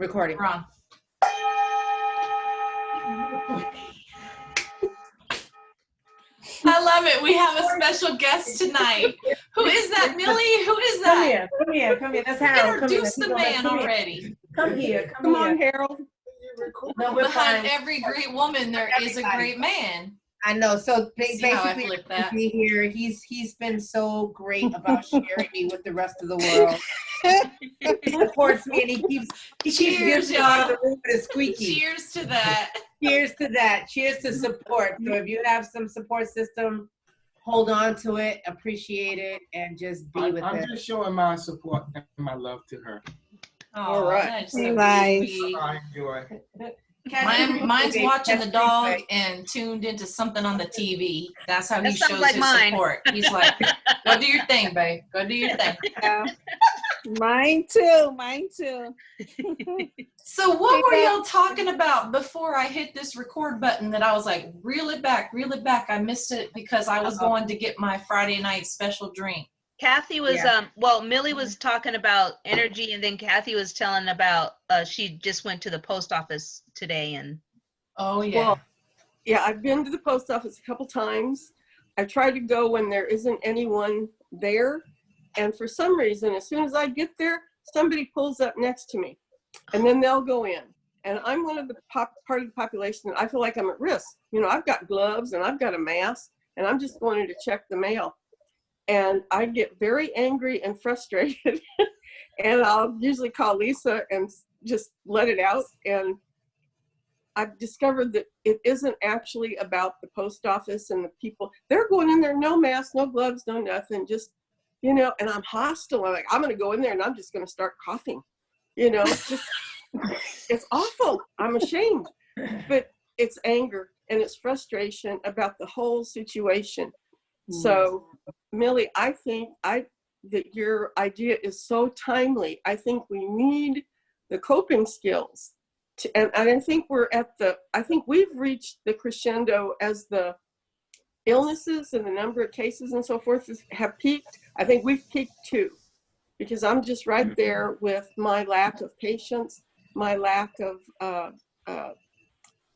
Recording. We're on. I love it. We have a special guest tonight. Who is that, Millie? Who is that? Come here. That's Harold. Introduce the man already. Come here. Come on, Harold. No, we're Behind fine. every great woman, there is a great man. I know. So See how I basically, flipped that? here, he's been so great about sharing me with the rest of the world. He supports me, and he keeps Cheers, giving me y'all. the room with a squeaky. Cheers to that. Cheers to that. Cheers to support. So if you have some support system, hold on to it, appreciate it, and just be with I'm it. just showing my support and my love to her. All right. That's so Nice. sweet. I enjoy. Mine's watching the dog and tuned into something on the TV. That's how he That sounds shows like his mine. support. He's like, go do your thing, babe. Go do your thing. Yeah. Mine too. So what were y'all talking about before I hit this record button that I was like, reel it back. I missed it because I was going to get my Friday night special drink. Kathy was, Millie was talking about energy, and then Kathy was telling about, she just went to the post office today and. Oh, yeah. Well, yeah, I've been to the post office a couple times. I try to go when there isn't anyone there. And for some reason, as soon as I get there, somebody pulls up next to me and then they'll go in. And I'm one of the part of the population that I feel like I'm at risk. You know, I've got gloves and I've got a mask and I'm just going to check the mail. And I get very angry and frustrated. And I'll usually call Lisa and just let it out. And I've discovered that it isn't actually about the post office and the people. They're going in there, no mask, no gloves, no nothing, just, you know, and I'm hostile. I'm like, I'm going to go in there and I'm just going to start coughing. You know, just, it's awful. I'm ashamed. But it's anger and it's frustration about the whole situation. So, Millie, I think that your idea is so timely. I think we need the coping skills. And I think I think we've reached the crescendo as the illnesses and the number of cases and so forth have peaked. I think we've peaked too, because I'm just right there with my lack of patience, my lack of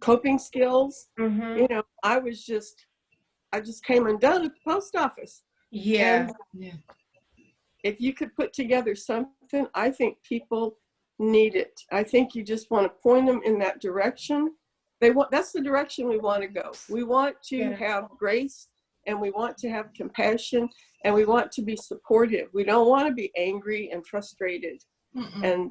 coping skills. Mm-hmm. You know, I just came undone at the post office. Yeah. And if you could put together something, I think people need it. I think you just want to point them in that direction. That's the direction we want to go. We want to have grace, and we want to have compassion, and we want to be supportive. We don't want to be angry and frustrated. And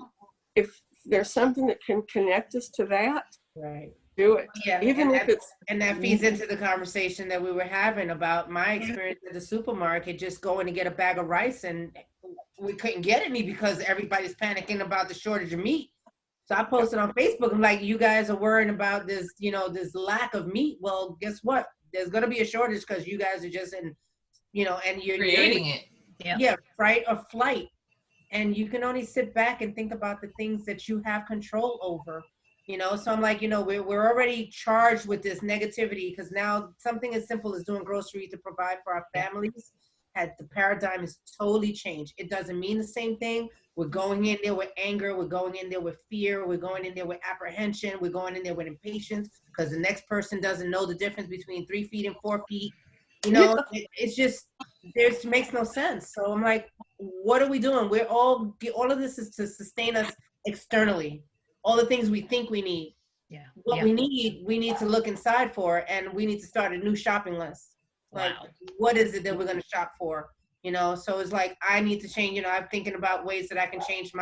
if there's something that can connect us to that, Right. do it. Yeah. Even if it's. And that feeds into the conversation that we were having about my experience at the supermarket, just going to get a bag of rice, and we couldn't get any because everybody's panicking about the shortage of meat. So I posted on Facebook, I'm like, you guys are worrying about this, you know, this lack of meat. Well, guess what? There's going to be a shortage because you guys are just in, you know, and you're creating it. Yeah, fight or flight. And you can only sit back and think about the things that you have control over, you know? So I'm like, you know, we're already charged with this negativity because now something as simple as doing groceries to provide for our families, the paradigm has totally changed. It doesn't mean the same thing. We're going in there with anger. We're going in there with fear. We're going in there with apprehension. We're going in there with impatience because the next person doesn't know the difference between 3 feet and 4 feet. You know, it's just, it makes no sense. So I'm like, what are we doing? All of this is to sustain us externally. All the things we think we need. Yeah. What we need to look inside for, and we need to start a new shopping list. Like, what is it that we're going to shop for? You know, so it's like, I need to change, you know, I'm thinking about ways that I can change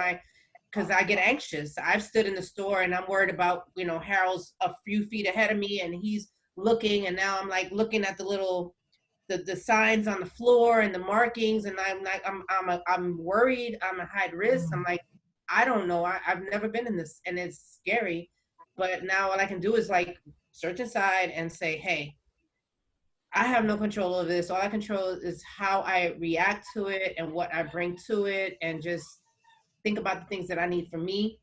because I get anxious. I've stood in the store and I'm worried about, you know, Harold's a few feet ahead of me and he's looking, and now I'm like looking at the little, the signs on the floor and the markings, and I'm like, I'm worried, I'm a high risk. I'm like, I don't know. I've never been in this, and it's scary. But now all I can do is like search inside and say, hey, I have no control over this. All I control is how I react to it and what I bring to it, and just think about the things that I need for me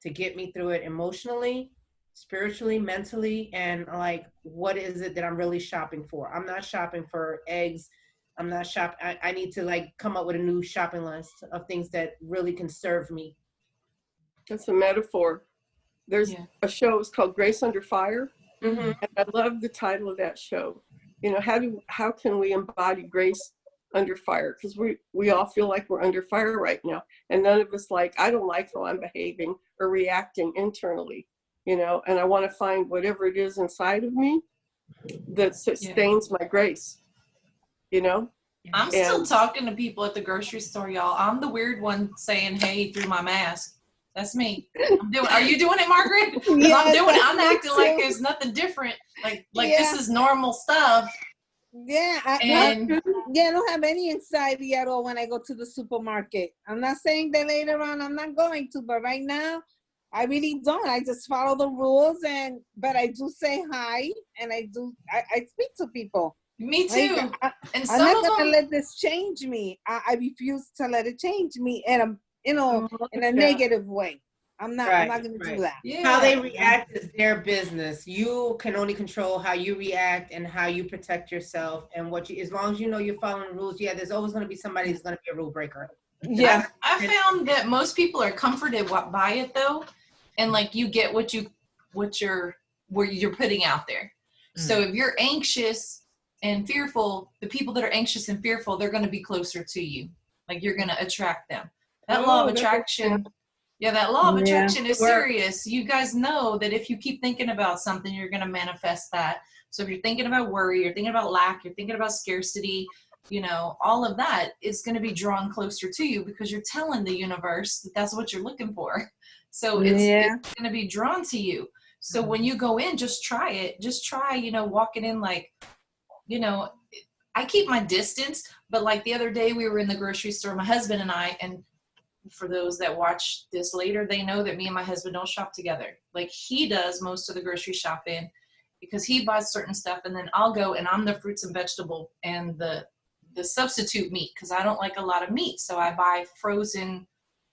to get me through it emotionally, spiritually, mentally, and like, what is it that I'm really shopping for? I'm not shopping for eggs. I'm not shopping. I need to like come up with a new shopping list of things that really can serve me. That's a metaphor. There's a show, it's called Grace Under Fire. Mm-hmm. And I love the title of that show. You know, how can we embody grace under fire? Because we all feel like we're under fire right now. And none of us I don't like how I'm behaving or reacting internally, you know, and I want to find whatever it is inside of me that sustains my grace, you know? I'm still talking to people at the grocery store, y'all. I'm the weird one saying hey through my mask. That's me. Are you doing it, Margaret? Because I'm acting like there's nothing different. Like this is normal stuff. Yeah, I don't have any anxiety at all when I go to the supermarket. I'm not saying that later on I'm not going to, but right now I really don't. I just follow the rules, but I do say hi, and I speak to people. Me too. I'm not gonna let this change me. I refuse to let it change me, and in a negative way. I'm not going to do that. Yeah. How they react is their business. You can only control how you react and how you protect yourself, and as long as you know you're following the rules. Yeah, there's always going to be somebody who's going to be a rule breaker. Yeah. I found that most people are comforted by it though, and like you get what you're putting out there. So if you're anxious and fearful, the people that are anxious and fearful, they're going to be closer to you. Like you're going to attract them. That law of attraction. Yeah, that law of attraction is serious. You guys know that if you keep thinking about something, you're going to manifest that. So if you're thinking about worry, you're thinking about lack, you're thinking about scarcity, you know, all of that is going to be drawn closer to you because you're telling the universe that that's what you're looking for. So it's going to be drawn to you. So when you go in, just try it. Just try, you know, walking in like, you know, I keep my distance, but like the other day we were in the grocery store, my husband and I, and for those that watch this later, they know that me and my husband don't shop together. Like he does most of the grocery shopping because he buys certain stuff, and then I'll go and I'm the fruits and vegetable and the substitute meat because I don't like a lot of meat. So I buy frozen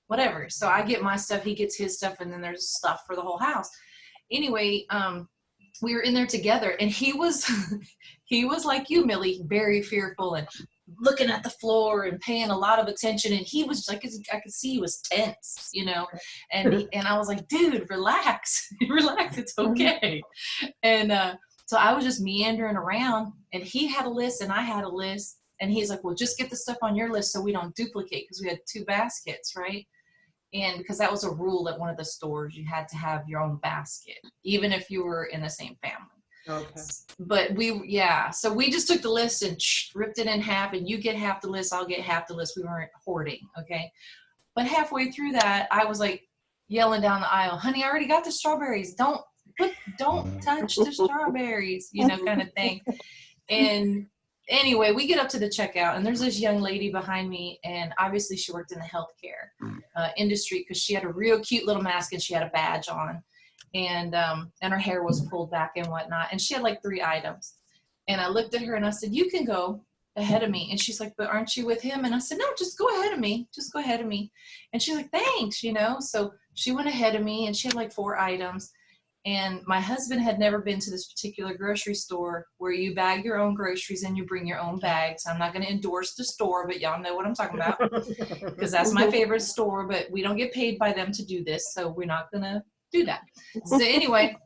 whatever. So I get my stuff, he gets his stuff, and then there's stuff for the whole house. Anyway, we were in there together, and he was like you, Millie, very fearful and looking at the floor and paying a lot of attention. And he was like, I could see he was tense, you know, and I was like, dude, relax, it's okay. And so I was just meandering around, and he had a list and I had a list, and he's like, well, just get the stuff on your list so we don't duplicate, because we had 2 baskets, right? And because that was a rule at one of the stores, you had to have your own basket, even if you were in the same family. Okay. But so we just took the list and ripped it in half, and you get half the list, I'll get half the list. We weren't hoarding, okay? But halfway through that, I was like yelling down the aisle, honey, I already got the strawberries. Don't touch the strawberries, you know, kind of thing. And anyway, we get up to the checkout, and there's this young lady behind me, and obviously she worked in the healthcare industry because she had a real cute little mask and she had a badge on, and her hair was pulled back and whatnot, and she had like 3 items. And I looked at her and I said, you can go ahead of me. And she's like, but aren't you with him? And I said, no, just go ahead of me. And she's like, thanks, you know. So she went ahead of me, and she had like 4 items. And my husband had never been to this particular grocery store where you bag your own groceries and you bring your own bags. I'm not going to endorse the store, but y'all know what I'm talking about because that's my favorite store, but we don't get paid by them to do this, so we're not going to do that. So anyway,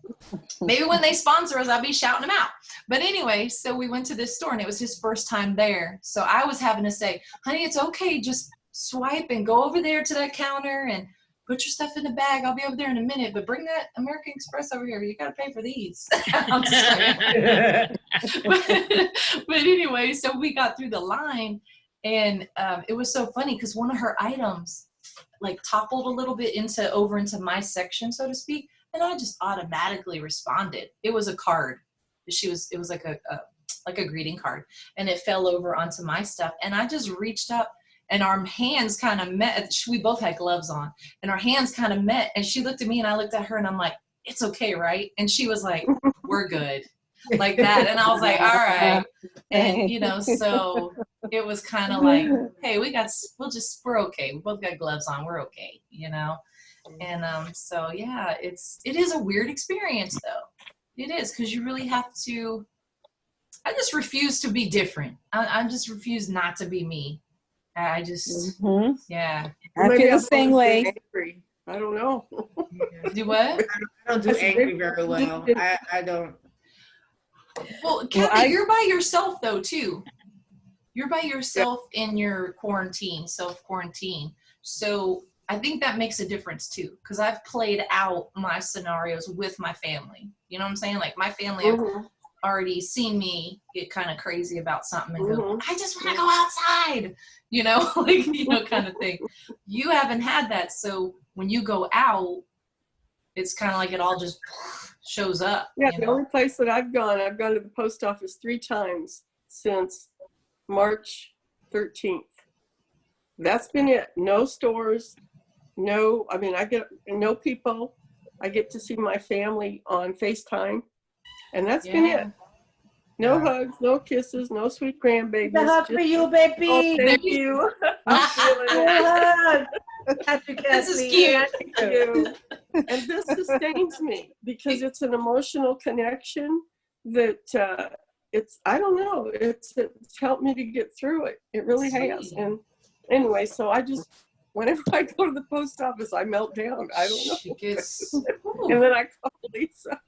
maybe when they sponsor us, I'll be shouting them out. But anyway, so we went to this store, and it was his first time there. So I was having to say, honey, it's okay. Just swipe and go over there to that counter and put your stuff in the bag. I'll be over there in a minute, but bring that American Express over here. You got to pay for these. I'm sorry. but anyway, so we got through the line, and it was so funny because one of her items like toppled a little bit over into my section, so to speak. And I just automatically responded. It was a card. It was like a greeting card, and it fell over onto my stuff. And I just reached up, and our hands kind of met. We both had gloves on, and our hands kind of met. And she looked at me, and I looked at her, and I'm like, it's okay, right? And she was like, we're good. Like that. And I was like, all right. And, you know, so it was kind of like, hey, we're okay. We both got gloves on. We're okay, you know? And so, yeah, it is a weird experience, though. It is, because you really have to, I just refuse to be different. I just refuse not to be me. I just, yeah. I feel the same way. I don't know. Do what? I don't do I said, angry very well. they- I don't. Well, Kathy, I- you're by yourself though too. You're by yourself in your quarantine, self-quarantine. So I think that makes a difference too, because I've played out my scenarios with my family. You know what I'm saying? Like my family have Mhm. already seen me get kind of crazy about something and go, Mhm. I just want to go outside, like, kind of thing. You haven't had that. So when you go out, it's kind of like it all just shows up. Yeah, the only place that I've gone to the post office 3 times since March 13th. That's been it. No stores, I get no people. I get to see my family on FaceTime, and that's been it. No hugs, no kisses, no sweet grandbabies. The hug for you, Oh, baby. thank you. I'm feeling it. Hug. This is cute. Thank you. And this sustains me because it's an emotional connection that I don't know, it's helped me to get through it. It really has. Sweet. And anyway, so I just, whenever I go to the post office, I melt down. I don't know. She gets, And then I call Lisa.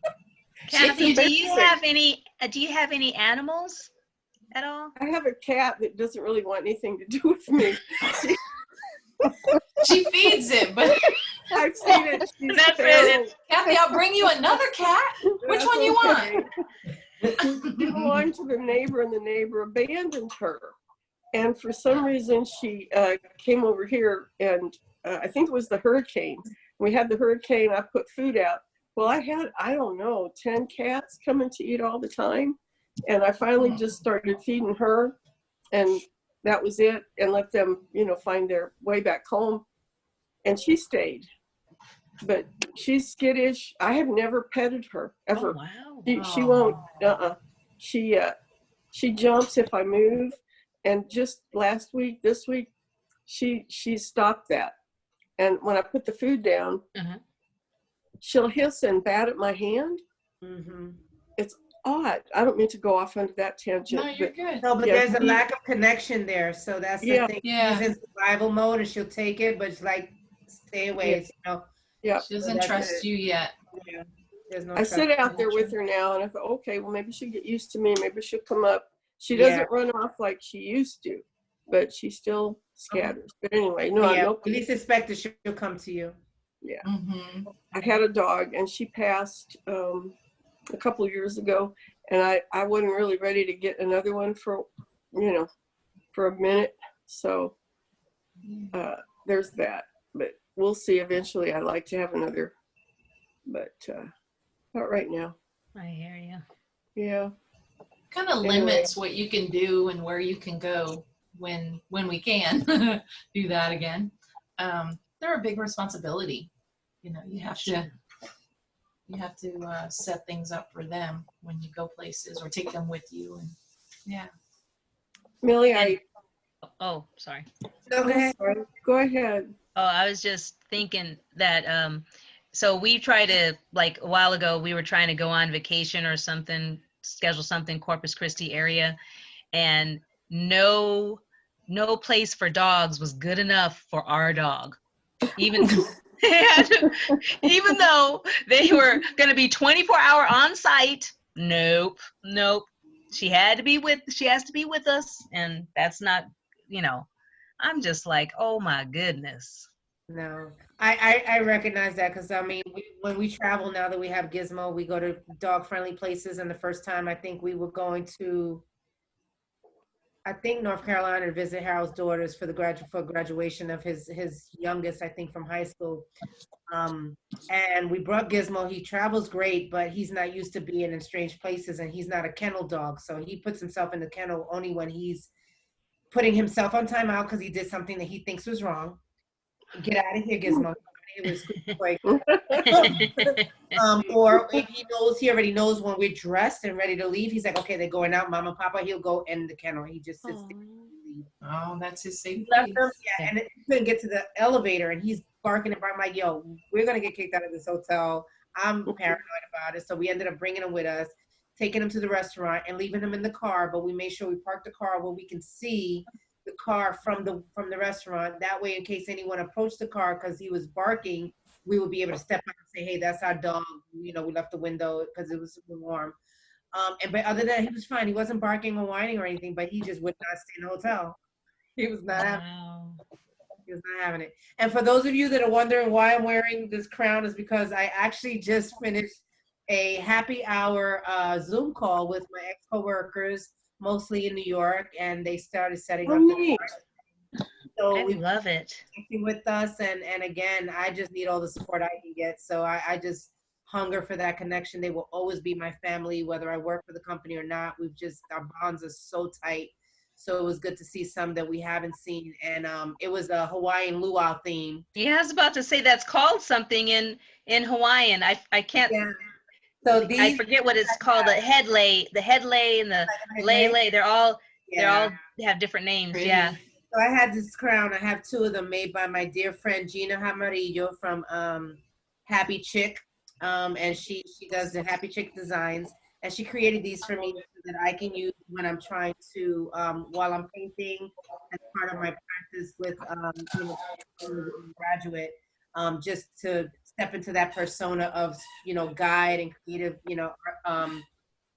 Kathy, do you amazing. have any animals at all? I have a cat that doesn't really want anything to do with me. she feeds it, but I've seen it. She's That's feral. Kathy, I'll bring you another cat. Which one you want? She belonged to the neighbor, and the neighbor abandoned her. And for some reason, she came over here, and I think it was the hurricane. We had the hurricane. I put food out. Well, I had, I don't know, 10 cats coming to eat all the time. And I finally just started feeding her, and that was it, and let them, find their way back home. And she stayed. But she's skittish. I have never petted her, ever. Oh, wow. She won't, she jumps if I move. And just this week, she stopped that. And when I put the food down, she'll hiss and bat at my hand. Mm-hmm. It's odd. I don't mean to go off onto that tangent. No, you're good. No, but Yeah. there's a lack of connection there. So that's the Yeah. thing. Yeah. She's in survival mode and she'll take it, but it's like, stay away. Yeah. She doesn't trust you yet. Yeah. There's no I trust. sit out there with her now, and I thought, okay, well, maybe she'll get used to me. Maybe she'll come up. She doesn't run off like she used to, but she still scatters. But anyway, no, At least expect that she'll come to you. Yeah. Mm-hmm. I had a dog, and she passed a couple of years ago, and I wasn't really ready to get another one for a minute. So there's that. But we'll see. Eventually, I'd like to have another, but not right now. I hear you. Yeah. Kind of limits what you can do and where you can go when we can do that again. They're a big responsibility. You have to set things up for them when you go places or take them with you. And yeah. Millie, Oh, sorry. Okay. Go ahead. Oh, I was just thinking that, so we tried to, like a while ago, we were trying to go on vacation or something, schedule something, Corpus Christi area, and no place for dogs was good enough for our dog. Even though they were going to be 24-hour on site, nope. She has to be with us, and that's not, I'm just like, oh my goodness. No, I recognize that because when we travel now that we have Gizmo, we go to dog friendly places. And the first time I think we were going to, North Carolina to visit Harold's daughters for graduation of his youngest, I think, from high school. And we brought Gizmo. He travels great, but he's not used to being in strange places, and he's not a kennel dog. So he puts himself in the kennel only when he's putting himself on timeout because he did something that he thinks was wrong. Get out of here, Gizmo. Or if he already knows when we're dressed and ready to leave, he's like, okay, they're going out, Mama, Papa. He'll go in the kennel. He just sits there. Oh, that's his safe Left place. him, and he couldn't get to the elevator, and he's barking and barking. I'm like, yo, we're gonna get kicked out of this hotel. I'm paranoid about it. So we ended up bringing him with us, taking him to the restaurant, and leaving him in the car. But we made sure we parked the car where we can see the car from the restaurant. That way, in case anyone approached the car because he was barking, we would be able to step out and say, hey, that's our dog. You know, we left the window because it was super warm. But other than that, he was fine. He wasn't barking or whining or anything, but he just would not stay in the hotel. He was not having, he was not having it. And for those of you that are wondering why I'm wearing this crown, is because I actually just finished a happy hour Zoom call with my ex-coworkers, mostly in New York, and they started setting up. neat. So I we love it. with us, and again, I just need all the support I can get. So I just hunger for that connection. They will always be my family, whether I work for the company or not. Our bonds are so tight. So it was good to see some that we haven't seen, and it was a Hawaiian luau theme. Yeah, I was about to say that's called something in Hawaiian. I can't. Yeah. So I forget what it's called. The head lay and the lay. They're all have different names. Pretty. Yeah. So I had this crown. I have two of them made by my dear friend Gina Hamarillo from Happy Chick, and she does the Happy Chick designs, and she created these for me so that I can use when I'm trying to while I'm painting as part of my practice with graduate, just to step into that persona of guide and creative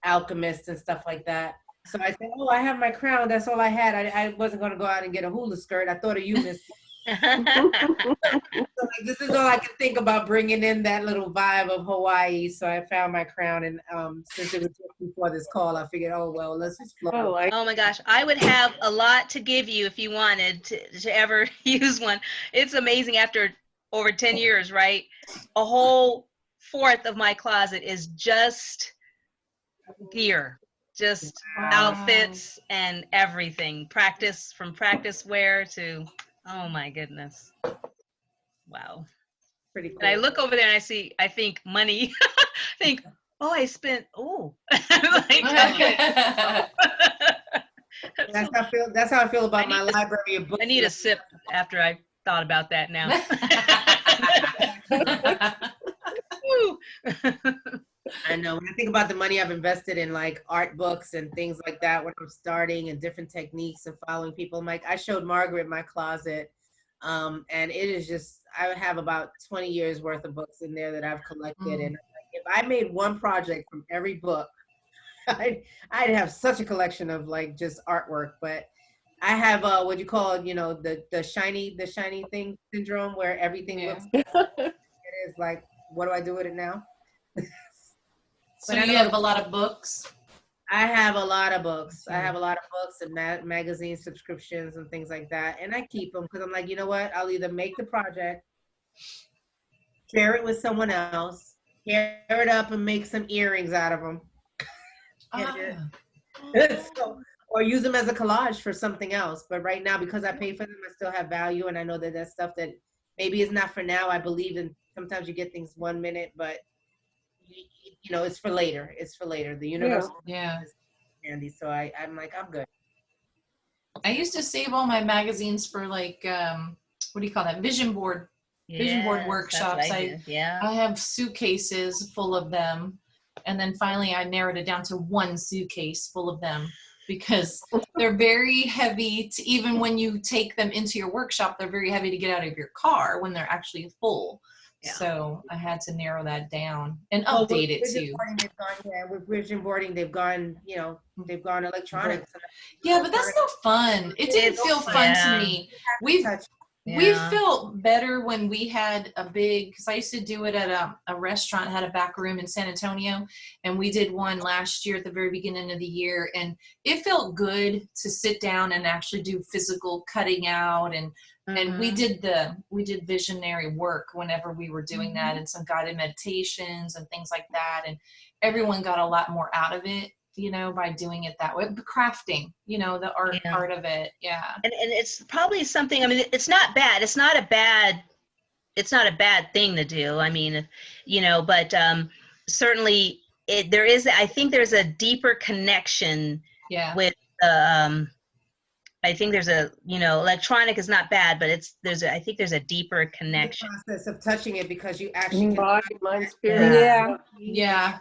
alchemist and stuff like that. So I said, oh, I have my crown. That's all I had. I wasn't going to go out and get a hula skirt. I thought of you, Miss. So this is all I could think about, bringing in that little vibe of Hawaii. So I found my crown, and since it was just before this call, I figured, oh, well, let's just flow. Oh my gosh, I would have a lot to give you if you wanted to ever use one. It's amazing. After over 10 years, right? A whole fourth of my closet is just gear. Just outfits and everything. From practice wear to, oh my goodness. Wow. Pretty cool. And I look over there and I think money. I think, oh, I spent, That's how I feel about my library of books. I need a sip after I thought about that now. I know. When I think about the money I've invested in like art books and things like that when I'm starting, and different techniques and following people, I'm like, I showed Margaret my closet, and it is just, I have about 20 years worth of books in there that I've collected. And if I made one project from every book, I'd have such a collection of like just artwork. But I have what you call, the shiny thing syndrome, where everything looks it is like, what do I do with it now? So you have a lot of books? I have a lot of books. I have a lot of books and magazine subscriptions and things like that. And I keep them because I'm like, you know what? I'll either make the project, share it with someone else, tear it up and make some earrings out of them. Or use them as a collage for something else. But right now, because I pay for them, I still have value. And I know that that's stuff that maybe is not for now. I believe in sometimes you get things 1 minute, but it's for later. It's for later. The universe is handy. So I'm like, I'm good. I used to save all my magazines for like, what do you call that? Vision board workshops. I have suitcases full of them. And then finally I narrowed it down to one suitcase full of them, because they're very heavy to, even when you take them into your workshop, they're very heavy to get out of your car when they're actually full. Yeah. So I had to narrow that down and update it too. With vision boarding, they've gone electronic. Yeah, but that's no fun. It didn't feel fun to me. We felt better when we had a big, because I used to do it at a restaurant, had a back room in San Antonio, and we did one last year at the very beginning of the year, and it felt good to sit down and actually do physical cutting out, and we did visionary work whenever we were doing that, and some guided meditations and things like that, and everyone got a lot more out of it, by doing it that way. The crafting, the art part of it. Yeah. And it's probably something, I mean, it's not bad. It's not a bad thing to do. I mean, but certainly I think there's a deeper connection with, I think there's electronic is not bad, but I think there's a deeper connection. The process of touching it, because you actually body, mind, spirit. Yeah.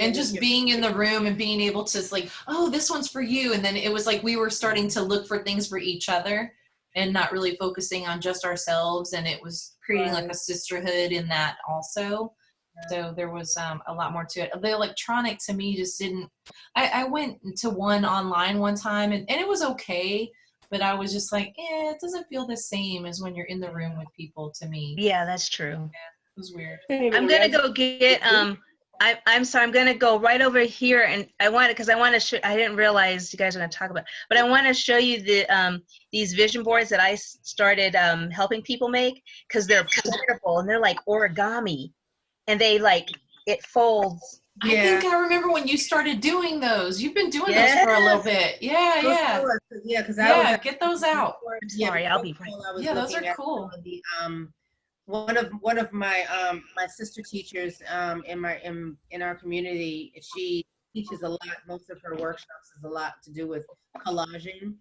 And just being in the room and being able to like, oh, this one's for you. And then it was like we were starting to look for things for each other. and not really focusing on just ourselves. And it was creating like a sisterhood in that also. So there was a lot more to it. The electronic to me just didn't, I went to one online one time and it was okay, but I was just like, it doesn't feel the same as when you're in the room with people to me. Yeah, that's true. It was weird. I'm gonna go get I'm sorry, I'm gonna go right over here, and I want to show. I didn't realize you guys were gonna talk about, but I want to show you the these vision boards that I started helping people make, because they're portable and they're like origami, and they like it folds. I think I remember when you started doing those. You've been doing those for a little bit. Yeah. Get those out. I'm sorry, I'll be right. Yeah, those are cool. One of my my sister teachers in our community, she teaches a lot. Most of her workshops is a lot to do with collaging,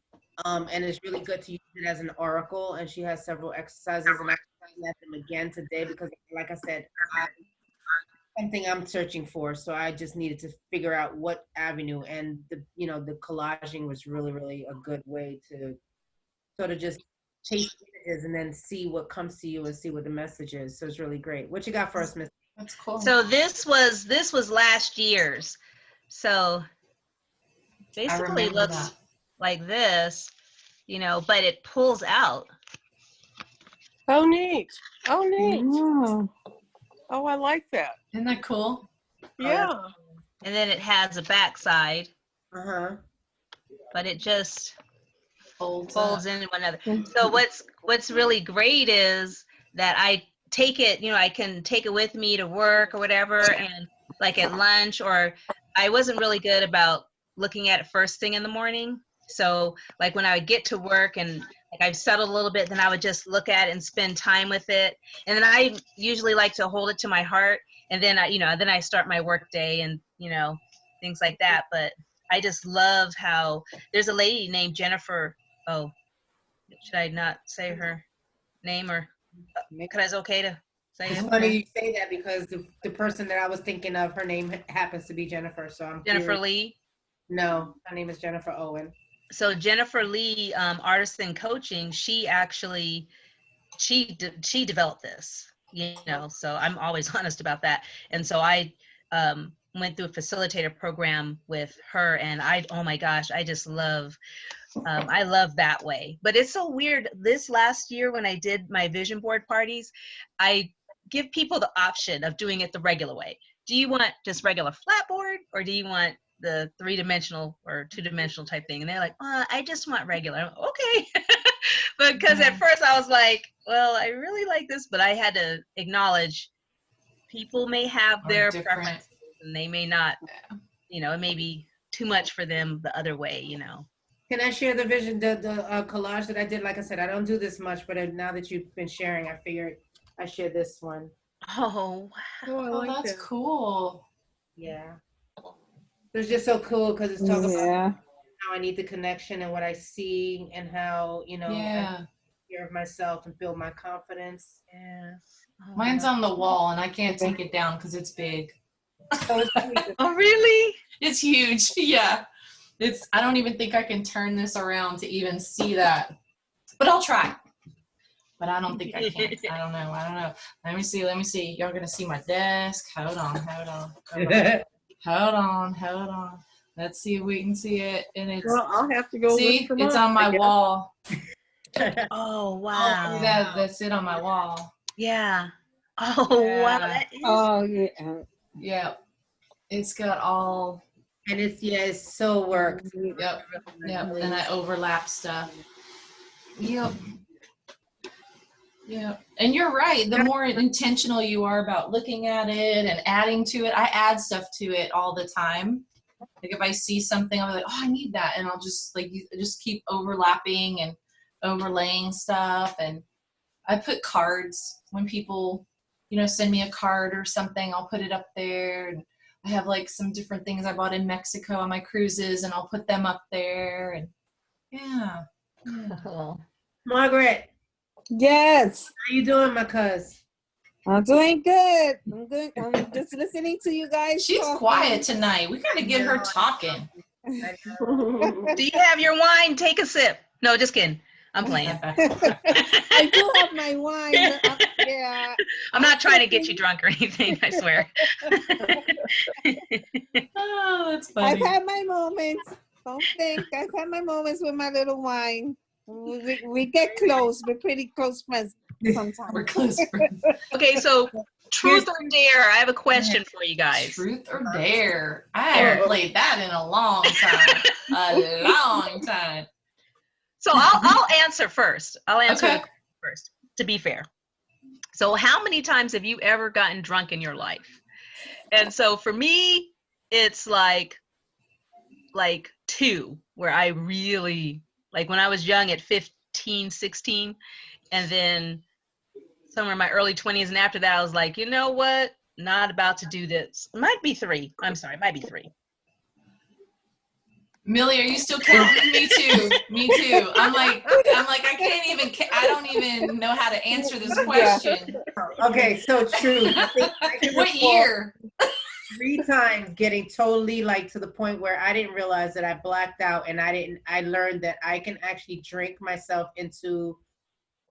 and it's really good to use it as an oracle. And she has several exercises, and I at them again today because, like I said, something I'm searching for. So I just needed to figure out what avenue, and the collaging was really a good way to sort of just chase images and then see what comes to you and see what the message is. So it's really great. What you got for us, Miss? That's cool. So this was last year's. So basically looks like this, but it pulls out. Oh, neat. Oh, neat. Oh. Oh, I like that. Isn't that cool? Yeah. And then it has a backside. Uh-huh. But it just folds into one another. So what's really great is that I take it, I can take it with me to work or whatever, and like at lunch, or I wasn't really good about looking at it first thing in the morning. So like when I would get to work and like I've settled a little bit, then I would just look at it and spend time with it. And then I usually like to hold it to my heart, and then I start my work day and things like that. But I just love how there's a lady named Jennifer. Oh, should I not say her name, or is it okay to say It's it? funny you say that because the person that I was thinking of, her name happens to be Jennifer. So I'm Jennifer curious. Lee. No, her name is Jennifer Owen. So Jennifer Lee, Artisan Coaching, she actually she developed this, so I'm always honest about that. And so I went through a facilitator program with her, and oh my gosh, I just love I love that way. But it's so weird. This last year when I did my vision board parties, I give people the option of doing it the regular way. Do you want just regular flat board, or do you want the 3-dimensional or 2-dimensional type thing? And they're like, I just want regular. I'm, okay. Because at first I was like, well, I really like this, but I had to acknowledge people may have their preferences, and they may not, it may be too much for them the other way, Can I share the vision, the collage that I did? Like I said, I don't do this much, but now that you've been sharing, I figured I share this one. Oh, wow. Oh, I like that's that. cool. Yeah. It's just so cool because it's talking about how I need the connection and what I see and how, I take care of myself and build my confidence. Yes. Oh, Mine's on the wall and I can't take it down because it's big. Oh, really? It's huge. Yeah. I don't even think I can turn this around to even see that, but I'll try. But I don't think I can. I don't know. Let me see. Y'all gonna see my desk. Hold on. Let's see if we can see it. And it's, Well, I'll have to go see, look for it's mine, on my I guess. wall. Oh, wow. That's it on my wall. Yeah. Oh, Yeah. wow. That is Oh, yeah. Yeah. It's got all. And it's so worked. Yep. And I overlap stuff. Yep. And you're right. The more intentional you are about looking at it and adding to it, I add stuff to it all the time. Like if I see something, I'm like, oh, I need that. And I'll just just keep overlapping and overlaying stuff. And I put cards when people, send me a card or something, I'll put it up there. And I have like some different things I bought in Mexico on my cruises, and I'll put them up there. And yeah. cool. Margaret. Yes. How you doing, my cuz? I'm doing good. I'm good. I'm just listening to you guys. She's talking. quiet tonight. We got to get her talking. Do you have your wine? Take a sip. No, just kidding. I'm playing. I do have my wine. Yeah. I'm not trying to get you drunk or anything, I swear. Oh, that's I've funny. had my moments. Don't think. I've had my moments with my little wine. We get close. We're pretty close friends sometimes. We're close friends. Okay, so truth or dare, I have a question for you guys. Truth or dare? I haven't played that in a long time. A long time. So I'll answer first. I'll answer Okay. the question first, to be fair. So how many times have you ever gotten drunk in your life? And so for me, it's like 2, where I really, like when I was young at 15, 16, and then somewhere in my early 20s, and after that I was like, you know what? Not about to do this. It might be 3. I'm sorry, it might be 3. Millie, are you still counting? Me too. Me too. I'm like, I don't even know how to answer this question. Okay, so true. I think I can What recall year? 3 times getting totally like to the point where I didn't realize that I blacked out, and I learned that I can actually drink myself into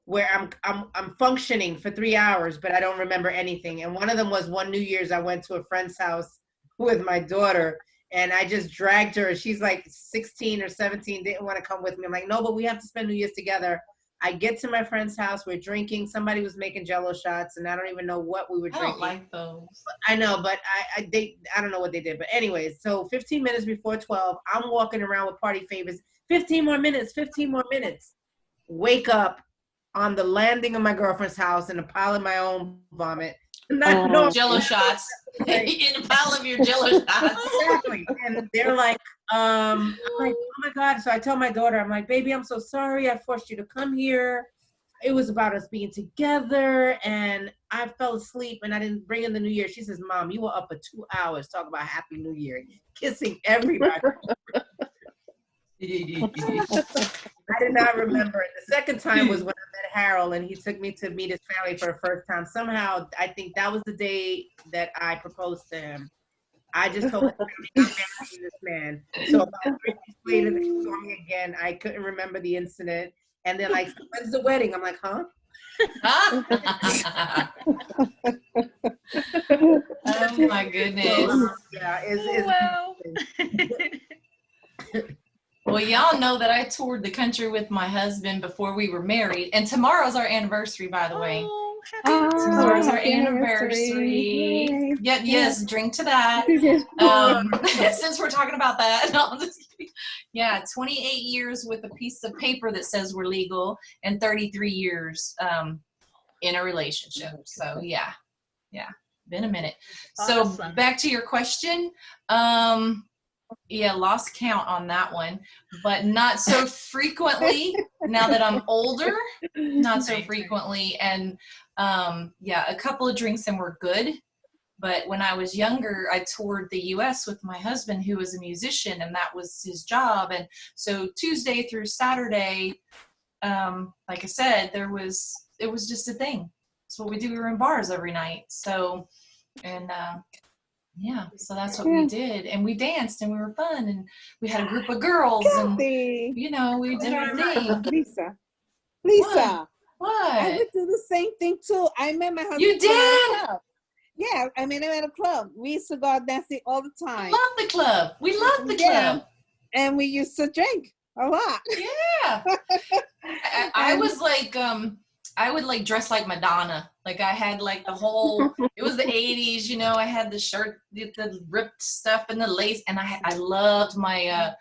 where I'm functioning for 3 hours, but I don't remember anything. And one of them was one New Year's, I went to a friend's house with my daughter, and I just dragged her. She's like 16 or 17, didn't want to come with me. I'm like, no, but we have to spend New Year's together. I get to my friend's house, we're drinking. Somebody was making Jello shots, and I don't even know what we were I drinking. don't like those. I know, but I don't know what they did. But anyways, so 15 minutes before 12, I'm walking around with party favors. 15 more minutes, 15 more minutes. Wake up on the landing of my girlfriend's house in a pile of my own vomit. Jello shots. In a pile of your Jello shots. Exactly. And they're like, I'm like, oh my God. So I tell my daughter, I'm like, baby, I'm so sorry. I forced you to come here. It was about us being together, and I fell asleep and I didn't bring in the New Year. She says, Mom, you were up for 2 hours talking about Happy New Year, kissing everybody. I did not remember it. The second time was when I met Harold, and he took me to meet his family for the first time. Somehow, I think that was the day that I proposed to him. I just told him, I'm marrying this man. So about 3 weeks later, they saw me again. I couldn't remember the incident. And they're like, when's the wedding? I'm like, huh? Oh my goodness. Yeah, it's Wow. Well, y'all know that I toured the country with my husband before we were married, and tomorrow's our anniversary, by the way. Oh, Tomorrow's our happy anniversary. anniversary. Yeah, yes, drink to that. Since we're talking about that, no, I'm just kidding. Yeah, 28 years with a piece of paper that says we're legal, and 33 years in a relationship. So yeah, been a minute. Awesome. So back to your question. Yeah, lost count on that one, but not so frequently now that I'm older, not so frequently. And yeah, a couple of drinks and we're good. But when I was younger, I toured the US with my husband, who was a musician, and that was his job. And so Tuesday through Saturday, like I said, it was just a thing. It's what we do. We were in bars every night. So, and yeah, so that's what we did, and we danced, and we were fun, and we had a group of girls, and you know, we did our thing. Lisa, What? I would do the same thing too. I met my husband. You did? at a club. Yeah, I met him at a club. We used to go out dancing all the time. Love the club. We love the Yeah. club. And we used to drink a lot. Yeah. I was like, I would like dress like Madonna. Like I had like the whole, it was the 80s, you know, I had the shirt, the ripped stuff and the lace. And I loved my,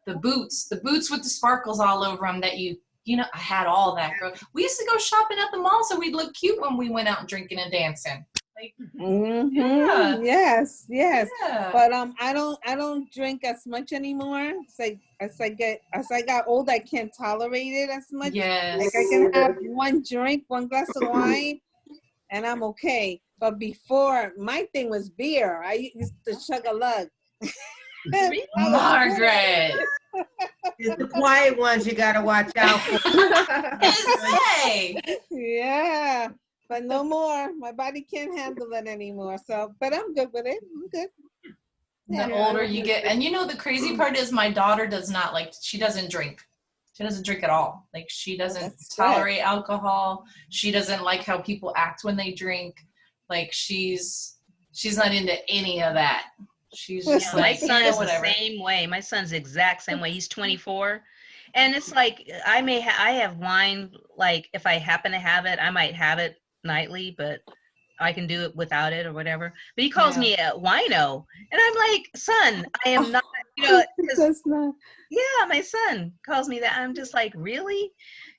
the boots with the sparkles all over them that you know, I had all that. We used to go shopping at the mall so we'd look cute when we went out drinking and dancing. Like, yeah. Yes. Yeah. But I don't drink as much anymore. As I got older, I can't tolerate it as much. Yes. Like I can have one drink, one glass of wine, and I'm okay. But before, my thing was beer. I used to chug a lug. Margaret. It's the quiet ones you gotta watch out for. Say. Yeah, but no more. My body can't handle it anymore. So, but I'm good with it. I'm good. The older you get, and you know the crazy part is my daughter does not like, she doesn't drink. She doesn't drink at all. Like she doesn't that's tolerate alcohol. She doesn't like how people act when they drink. Like she's not into any of that. She's just My like, son yeah, is the whatever. same way. My son's the exact same way. He's 24. And it's like, I have wine, like if I happen to have it, I might have it nightly, but I can do it without it or whatever. But he calls me a wino. And I'm like, son, I am not, you know, 'cause- That's not. yeah, my son calls me that. I'm just like, really?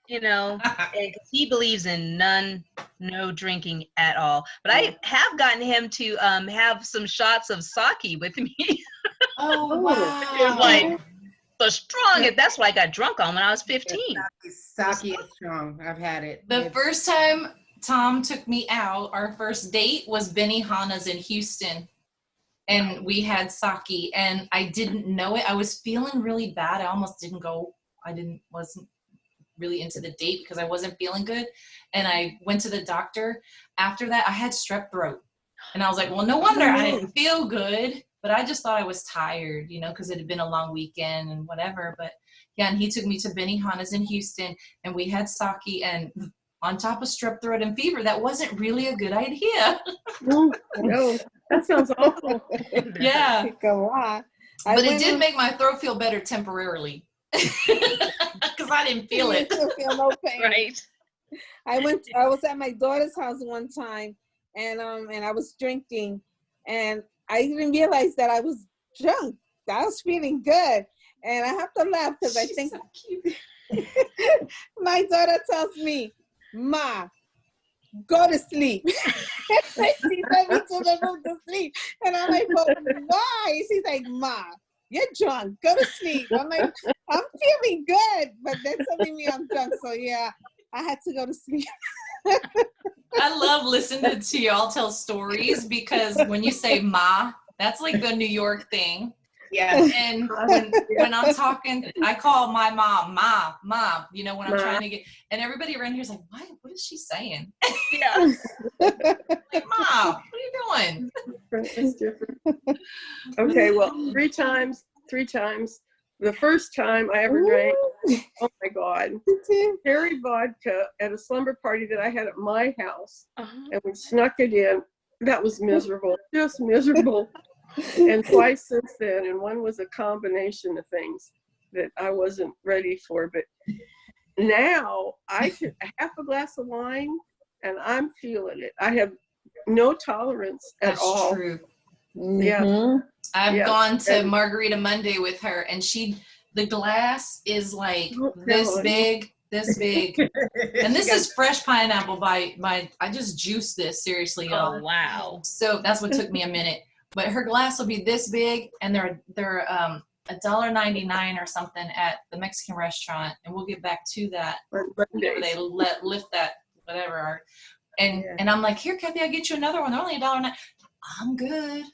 You know, and 'cause he believes in no drinking at all. But I have gotten him to have some shots of sake with me. Oh, It's wow. like the strong. That's what I got drunk on when I was 15. Sake is strong. I've had it. The first time Tom took me out, our first date was Benihana's in Houston. And we had sake, and I didn't know it. I was feeling really bad. I almost didn't go. Wasn't really into the date because I wasn't feeling good. And I went to the doctor. After that, I had strep throat. And I was like, well, no wonder I didn't feel good. But I just thought I was tired, you know, because it had been a long weekend and whatever. But yeah, and he took me to Benihana's in Houston, and we had sake, and on top of strep throat and fever, that wasn't really a good idea. No, that sounds awful. Yeah. Go on. But it did make my throat feel better temporarily. Because I didn't feel it. Feel no pain. Right. I was at my daughter's house one time, and I was drinking, and I didn't realize that I was drunk. I was feeling good, and I have to laugh because I think so cute. my daughter tells me, "Ma, go to sleep." She sent me to the room to sleep, and I'm like, "But why?" She's like, "Ma, you're drunk. Go to sleep." I'm like, "I'm feeling good," but they're telling me I'm drunk, so yeah, I had to go to sleep. I love listening to y'all tell stories because when you say ma, that's like the New York thing. Yeah. And when I'm talking, I call my mom, mom, you know, when I'm trying to get, and everybody around here is like, what is she saying? Yeah. Like, Mom, what are you doing? It's different. Okay, well, three times. The first time I ever drank, oh my God, cherry vodka at a slumber party that I had at my house, and we snuck it in. That was miserable, just miserable. And twice since then, and one was a combination of things that I wasn't ready for. But now I can half a glass of wine, and I'm feeling it. I have no tolerance at all. That's true. Yeah. I've gone to Margarita Monday with her, and the glass is like this big. And this is fresh pineapple by I just juiced this, seriously, y'all. Oh, wow. So that's what took me a minute. But her glass will be this big, and they're $1.99 or something at the Mexican restaurant, and we'll get back to that. They lift that whatever. And I'm like, here, Kathy, I'll get you another one. They're only $1.09. I'm good.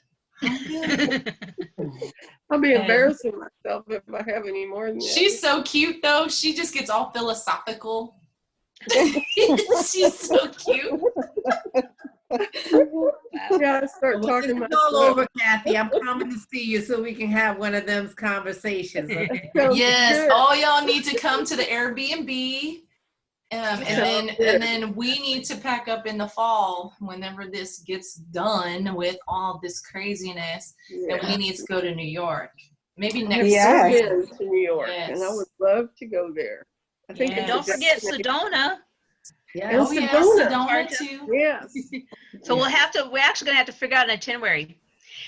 I'll be embarrassing myself if I have any more than that. She's so cute, though. She just gets all philosophical. She's so cute. Yeah, I start talking It's all over, Kathy. I'm coming to see you so we can have one of them conversations. Yes, all y'all need to come to the Airbnb. And then we need to pack up in the fall whenever this gets done with all this craziness. And we need to go to New York. Maybe next year to New York, and I would love to go there. I think and don't forget Sedona. Yeah. Sedona too. Yes. So we're actually gonna have to figure out an itinerary.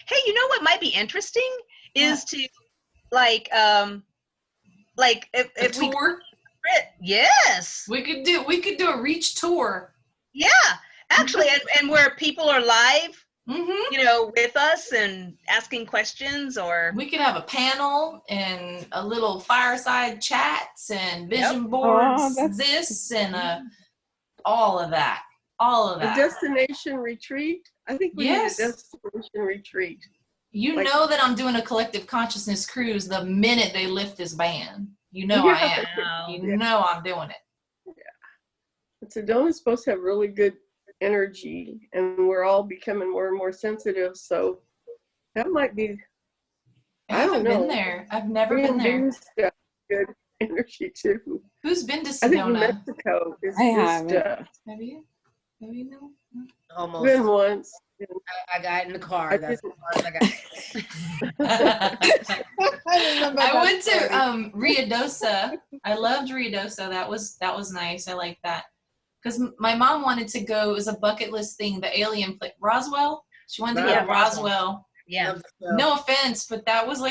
Hey, you know what might be interesting is to like if we tour. Yes. We could do a reach tour. Yeah, actually, and where people are live, you know, with us and asking questions, or we could have a panel and a little fireside chats and vision boards, all of that. A destination retreat. I think we need a destination retreat. You know that I'm doing a collective consciousness cruise the minute they lift this ban. You know I am. You know I'm doing it. Yeah. Sedona's supposed to have really good energy, and we're all becoming more and more sensitive. So that might be. I don't know. Been there. I've never been there. Stuff good. energy too. Who's been to I think New Sedona? Mexico is I just haven't. Have you? Have you know? Almost. been once. I got in the car. I That's didn't. as far as I got. I remember I that went story. to Ruidosa. I loved Ruidosa. That was nice. I like that because my mom wanted to go. It was a bucket list thing. The alien place, Roswell. She wanted to go Yeah, to Roswell. Yeah. No offense, but that was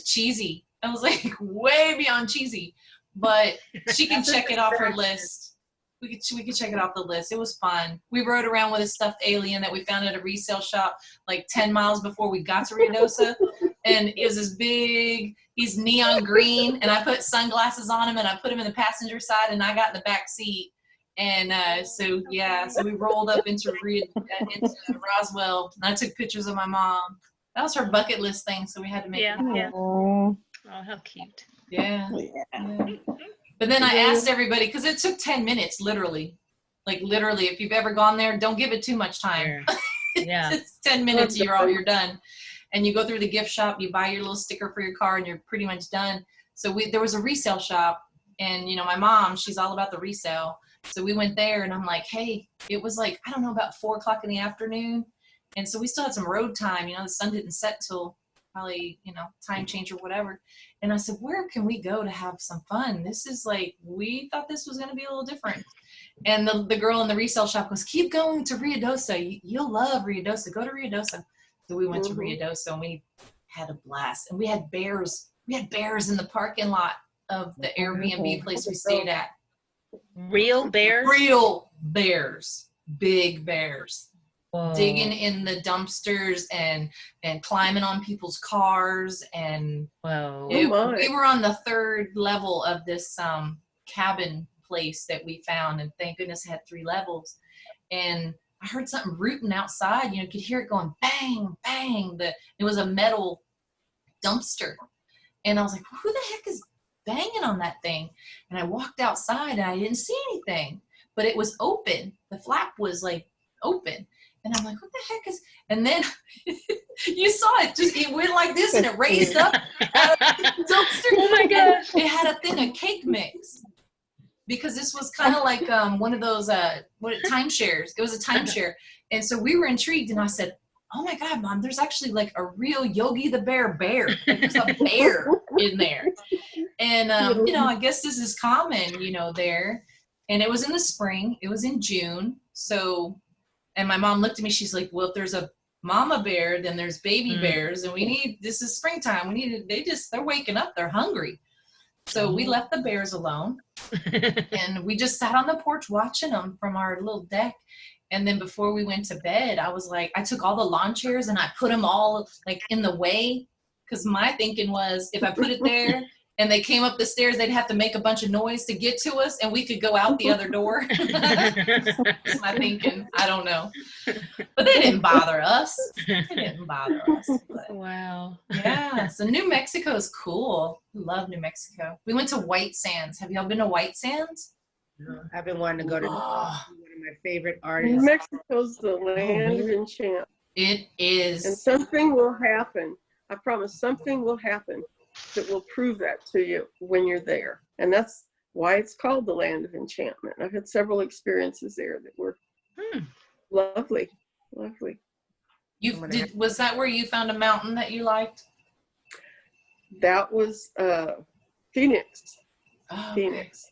cheesy. I was like way beyond cheesy. But she can check it off her list. We could check it off the list. It was fun. We rode around with a stuffed alien that we found at a resale shop like 10 miles before we got to Ruidosa. And it was this big, he's neon green, and I put sunglasses on him, and I put him in the passenger side, and I got in the back seat. And so we rolled up into Roswell, and I took pictures of my mom. That was her bucket list thing, so we had to make it. Yeah. Oh, Oh, how cute. Yeah. yeah. But then I asked everybody, because it took 10 minutes, literally. Like, literally, if you've ever gone there, don't give it too much time. Yeah. It's 10 minutes, you're done. And you go through the gift shop, you buy your little sticker for your car, and you're pretty much done. So there was a resale shop, and, my mom, she's all about the resale. So we went there, and I'm like, hey, it was like, I don't know, about 4 o'clock in the afternoon. And so we still had some road time. The sun didn't set till probably, time change or whatever. And I said, where can we go to have some fun? This is like, we thought this was going to be a little different. And the girl in the resale shop goes, keep going to Ruidosa. You'll love Ruidosa. Go to Ruidosa. So we went to Ruidosa, and we had a blast. And we had bears. We had bears in the parking lot of the Airbnb place we stayed at. Real bears? Real bears. Big bears. Whoa. Digging in the dumpsters and climbing on people's cars. And Whoa. we were on the 3rd level of this cabin place that we found, and thank goodness it had 3 levels. And I heard something rooting outside. You could hear it going bang, bang. It was a metal dumpster. And I was like, who the heck is banging on that thing? And I walked outside, and I didn't see anything. But it was open. The flap was like open. And I'm like, what the heck is, and then you saw it, it went like this, and it raised up out of the dumpster. Oh my gosh. It had a thing of cake mix, because this was kind of like one of those, timeshares. It was a timeshare. And so we were intrigued, and I said, oh my God, Mom, there's actually like a real Yogi the Bear. Like, there's a bear in there. And, I guess this is common, there. And it was in the spring. It was in June. So, and my mom looked at me, she's like, well, if there's a mama bear, then there's baby bears, and this is springtime. They're waking up, they're hungry. So we left the bears alone, and we just sat on the porch watching them from our little deck. And then before we went to bed, I was like, I took all the lawn chairs and I put them all like in the way, because my thinking was, if I put it there and they came up the stairs, they'd have to make a bunch of noise to get to us, and we could go out the other door. That's my thinking. I don't know. But they didn't bother us. But, Wow. yeah, so New Mexico is cool. Love New Mexico. We went to White Sands. Have y'all been to White Sands? I've been wanting to go to one of my favorite New artists. Mexico's the land of enchantment. It is. And something will happen. I promise something will happen that will prove that to you when you're there. And that's why it's called the land of enchantment. I've had several experiences there that were lovely. Was that where you found a mountain that you liked? That was Phoenix. Oh, Phoenix.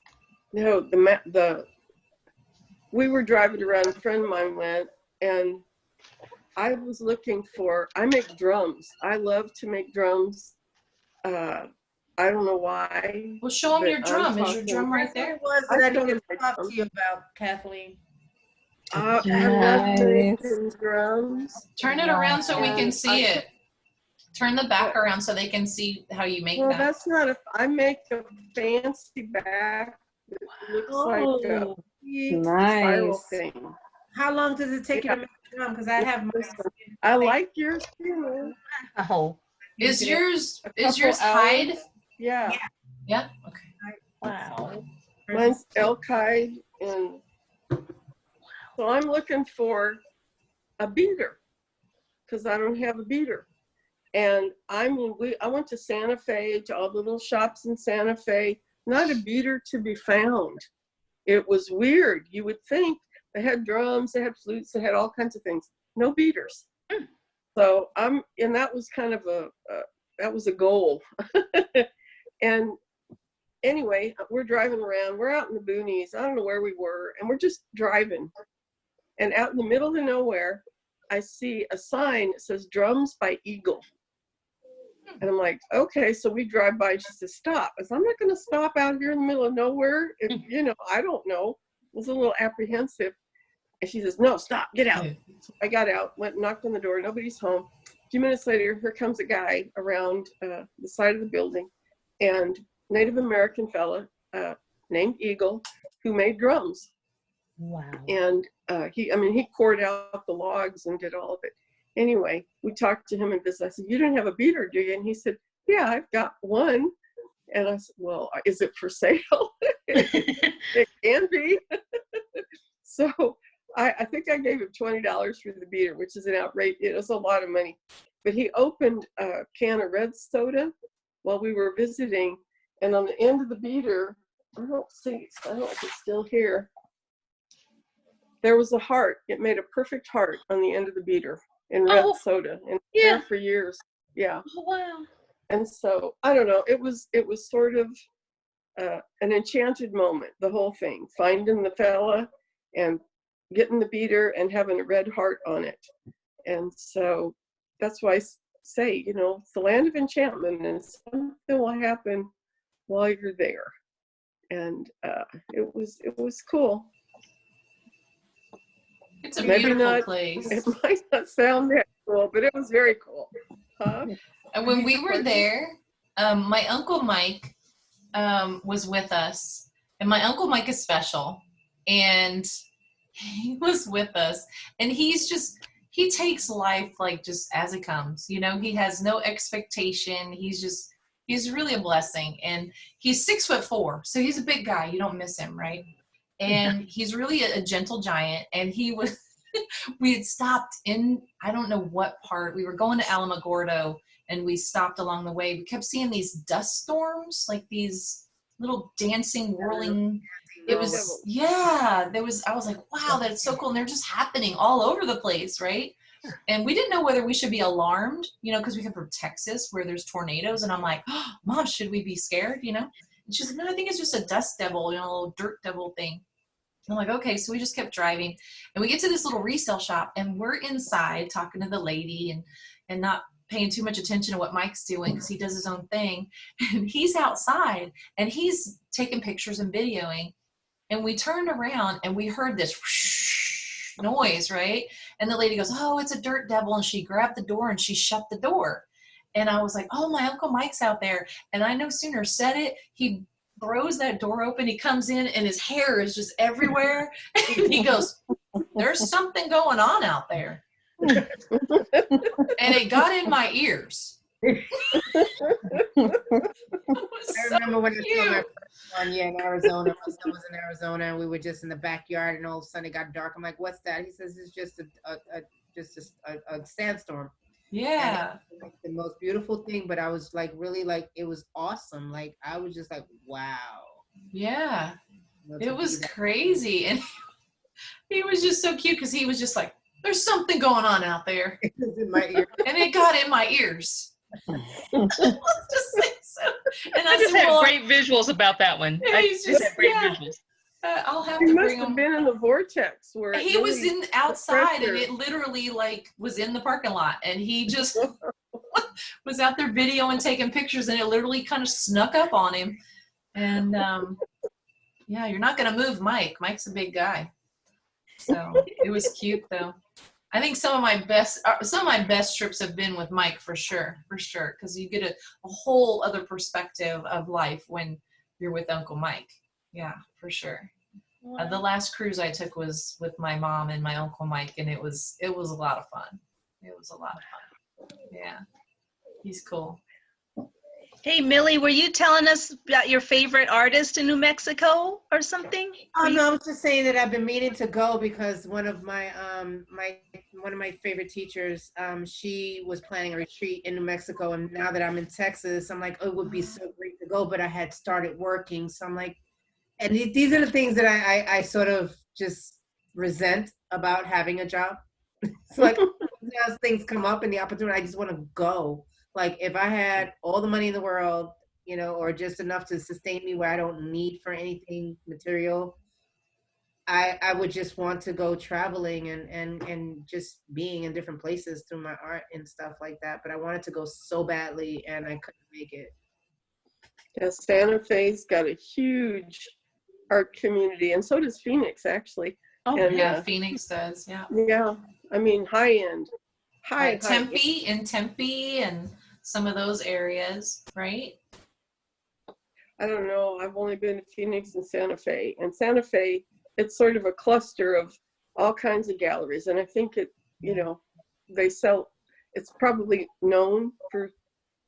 No, we were driving around, a friend of mine went, and I was looking I make drums. I love to make drums. I don't know why. Well, show them your drum. Is your drum right there? What was it I needed to talk to you about, Kathleen? I love making drums. Turn it around so we can see it. Turn the back around so they can see how you make Well, that. that's not I make a fancy back that looks like a spiral thing. How long does it take you to make a drum? Because I have mine. I like yours too. Oh. Is yours hours. hide? Yeah. Yeah. Okay. Wow. Mine's elk hide, and so I'm looking for a beater because I don't have a beater. And I mean, I went to Santa Fe, to all the little shops in Santa Fe, not a beater to be found. It was weird. You would think they had drums, they had flutes, they had all kinds of things. No beaters. So and that was kind of that was a goal. And anyway, we're driving around. We're out in the boonies. I don't know where we were, and we're just driving. And out in the middle of nowhere, I see a sign that says "Drums by Eagle." And I'm like, okay, so we drive by. She says, stop. I said, I'm not going to stop out here in the middle of nowhere. If, you know, I don't know. I was a little apprehensive. And she says, no, stop, get out. So I got out, went and knocked on the door. Nobody's home. A few minutes later, here comes a guy around the side of the building, and Native American fella named Eagle, who made drums. Wow. And he cored out the logs and did all of it. Anyway, we talked to him and this. I said, you don't have a beater, do you? And he said, yeah, I've got one. And I said, well, is it for sale? It can be. So I think I gave him $20 for the beater, which is an outrage. It was a lot of money. But he opened a can of red soda while we were visiting. And on the end of the beater, I don't know if it's still here. There was a heart. It made a perfect heart on the end of the beater in red soda, and there for years. Yeah. Oh, wow. And so I don't know. It was sort of an enchanted moment. The whole thing, finding the fella and getting the beater and having a red heart on it. And so that's why I say, you know, it's the land of enchantment, and something will happen while you're there. And it was cool. It's a Maybe beautiful not, place. It might not sound that cool, but it was very cool. Huh? And when we were there, my Uncle Mike was with us. And my Uncle Mike is special. And he was with us. And he takes life like just as it comes. You know, he has no expectation. He's really a blessing. And he's 6'4", so he's a big guy. You don't miss him, right? And he's really a gentle giant. And we had stopped in, I don't know what part, we were going to Alamogordo, and we stopped along the way. We kept seeing these dust storms, like these little dancing, whirling. I was like, wow, that's so cool. And they're just happening all over the place, right? And we didn't know whether we should be alarmed, you know, because we come from Texas where there's tornadoes. And I'm like, oh, Mom, should we be scared, you know? And she's like, no, I think it's just a dust devil, you know, a little dirt devil thing. I'm like, okay. So we just kept driving, and we get to this little resale shop, and we're inside talking to the lady and not paying too much attention to what Mike's doing because he does his own thing. And he's outside, and he's taking pictures and videoing. And we turned around, and we heard this whoosh noise, right? And the lady goes, oh, it's a dirt devil. And she grabbed the door and she shut the door. And I was like, oh, my Uncle Mike's out there. And I no sooner said it, he throws that door open, he comes in, and his hair is just everywhere. And he goes, there's something going on out there. And it got in my ears. I remember when I saw my first one, in Arizona. My son was in Arizona, and we were just in the backyard, and all of a sudden it got dark. I'm like, what's that? He says, it's just a sandstorm. Yeah. Like the most beautiful thing, but I was like, really, like, it was awesome. Like, I was just like, wow. Yeah. It was crazy. And he was just so cute because he was just like, there's something going on out there. It was in my ear. And it got in my ears. Let's just say so. And I just said, had great visuals about that one. Yeah, I just had great visuals. I'll have He to must bring have him. been in the vortex where He was in outside, and pressure. it literally like was in the parking lot, and he just was out there videoing, taking pictures, and it literally kind of snuck up on him. And yeah, you're not gonna move Mike. Mike's a big guy, so it was cute though. I think some of my best trips have been with Mike for sure, because you get a whole other perspective of life when you're with Uncle Mike. Yeah, for sure. The last cruise I took was with my mom and my Uncle Mike, and it was a lot of fun. It was a lot of fun. Yeah, he's cool. Hey, Millie, were you telling us about your favorite artist in New Mexico or something? No, I was just saying that I've been meaning to go because one of my favorite teachers, she was planning a retreat in New Mexico, and now that I'm in Texas, I'm like, oh, it would be so great to go, but I had started working, so I'm like, and these are the things that I sort of just resent about having a job. It's like as things come up and the opportunity, I just want to go. Like if I had all the money in the world, you know, or just enough to sustain me where I don't need for anything material, I would just want to go traveling and just being in different places through my art and stuff like that. But I wanted to go so badly and I couldn't make it. Yeah, Santa Fe's got a huge art community, and so does Phoenix, actually. Oh, And, yeah, Phoenix does, yeah. Yeah, I mean, high end. High Tempe and some of those areas, right? I don't know. I've only been to Phoenix and Santa Fe. And Santa Fe, it's sort of a cluster of all kinds of galleries. And I think it, you know, they sell, it's probably known for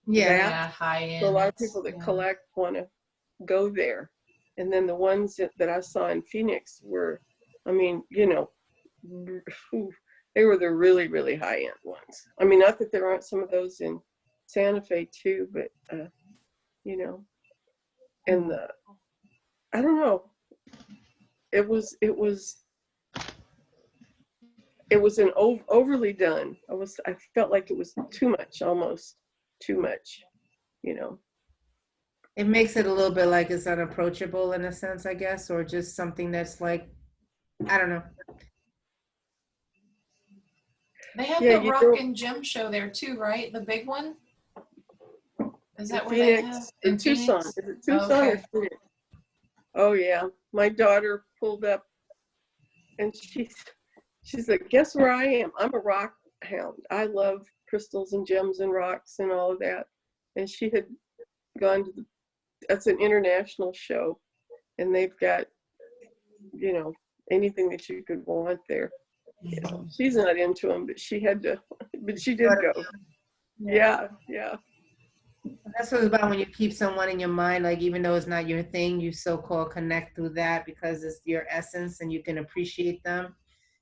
Yeah, that. high end. So a lot of people that collect want to go there. And then the ones that I saw in Phoenix were, I mean, you know, they were the really, really high end ones. I mean, not that there aren't some of those in Santa Fe too, but, you know, and I don't know. It was an overly done. I felt like it was too much, almost too much, you know. It makes it a little bit like it's unapproachable in a sense, I guess, or just something that's like, I don't know. They have the Rock and Gem show there too, right? The big one? Is that where they have? In Tucson. Is it Tucson or Phoenix? Oh yeah. My daughter pulled up and she's like, guess where I am? I'm a rock hound. I love crystals and gems and rocks and all of that. And she had gone to that's an international show, and they've got, you know, anything that you could want there. You know, she's not into them, but she did go. Yeah. That's what it's about when you keep someone in your mind, like even though it's not your thing, you so-called connect through that because it's your essence and you can appreciate them.